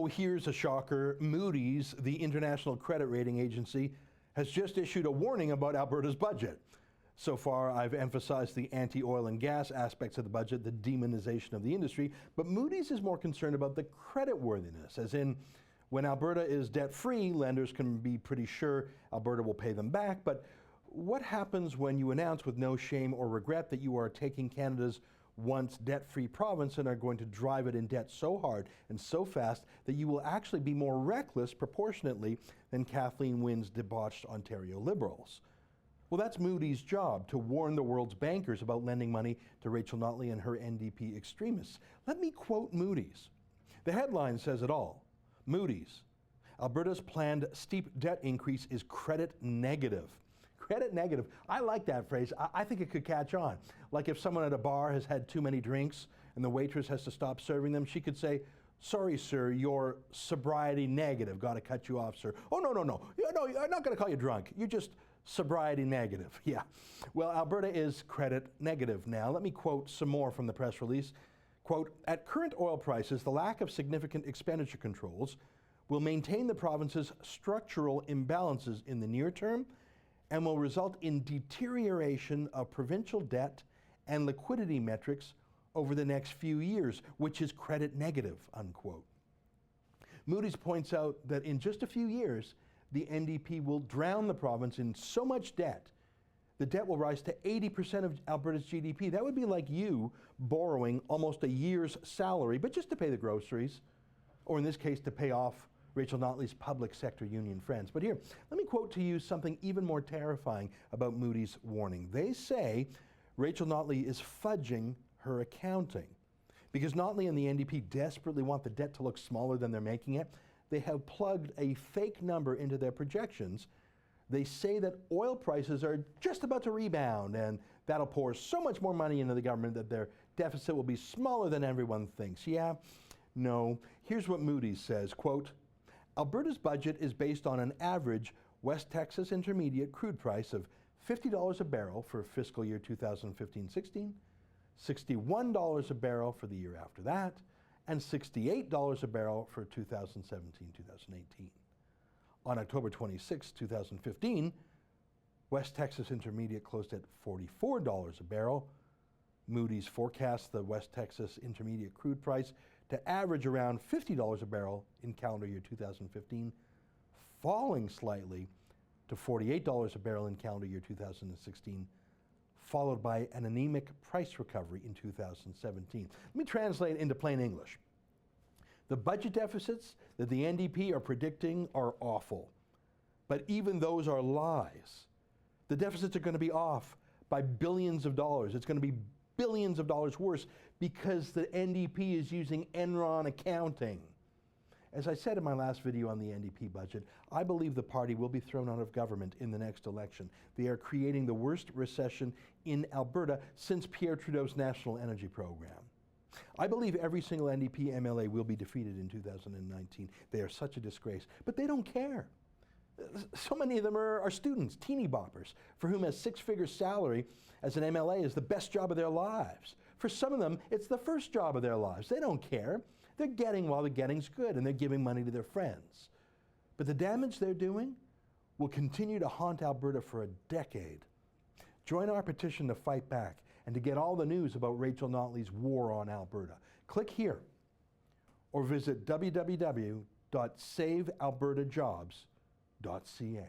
Oh, here's a shocker. Moody's, the international credit rating agency, has just issued a warning about Alberta's budget. So far, I've emphasized the anti-oil and gas aspects of the budget, the demonization of the industry, but Moody's is more concerned about the creditworthiness, as in, when Alberta is debt-free, lenders can be pretty sure Alberta will pay them back, but what happens when you announce with no shame or regret that you are taking Canada's once debt-free province and are going to drive it in debt so hard and so fast that you will actually be more reckless proportionately than Kathleen Wynne's debauched Ontario Liberals? Well, that's Moody's job, to warn the world's bankers about lending money to Rachel Notley and her NDP extremists. Let me quote Moody's. The headline says it all. Moody's, Alberta's planned steep debt increase is credit negative. Credit negative. I like that phrase. I think it could catch on. Like if someone at a bar has had too many drinks and the waitress has to stop serving them, she could say, "Sorry, sir, you're sobriety negative. Got to cut you off, sir." "Oh, no. No, I'm not going to call you drunk. You're just sobriety negative." Yeah. Well, Alberta is credit negative now. Let me quote some more from the press release. Quote, "At current oil prices, the lack of significant expenditure controls will maintain the province's structural imbalances in the near term and will result in deterioration of provincial debt and liquidity metrics over the next few years, which is credit negative," unquote. Moody's points out that in just a few years, the NDP will drown the province in so much debt, the debt will rise to 80% of Alberta's GDP. That would be like you borrowing almost a year's salary, but just to pay the groceries, or in this case, to pay off Rachel Notley's public sector union friends. But here, let me quote to you something even more terrifying about Moody's warning. They say Rachel Notley is fudging her accounting. Because Notley and the NDP desperately want the debt to look smaller than they're making it, they have plugged a fake number into their projections. They say that oil prices are just about to rebound, and that'll pour so much more money into the government that their deficit will be smaller than everyone thinks. Yeah? No. Here's what Moody's says, quote, "Alberta's budget is based on an average West Texas Intermediate crude price of $50 a barrel for fiscal year 2015-16, $61 a barrel for the year after that, and $68 a barrel for 2017-2018. On October 26, 2015, West Texas Intermediate closed at $44 a barrel. Moody's forecasts the West Texas Intermediate crude price to average around $50 a barrel in calendar year 2015, falling slightly to $48 a barrel in calendar year 2016, followed by an anemic price recovery in 2017. Let me translate into plain English. The budget deficits that the NDP are predicting are awful, but even those are lies. The deficits are going to be off by billions of dollars. It's going to be billions of dollars worse because the NDP is using Enron accounting. As I said in my last video on the NDP budget, I believe the party will be thrown out of government in the next election. They are creating the worst recession in Alberta since Pierre Trudeau's national energy program. I believe every single NDP MLA will be defeated in 2019. They are such a disgrace, but they don't care. So many of them are students, teeny boppers, for whom a six-figure salary as an MLA is the best job of their lives. For some of them, it's the first job of their lives. They don't care. They're getting while the getting's good, and they're giving money to their friends. But the damage they're doing will continue to haunt Alberta for a decade. Join our petition to fight back and to get all the news about Rachel Notley's war on Alberta. Click here or visit www.savealbertajobs.ca.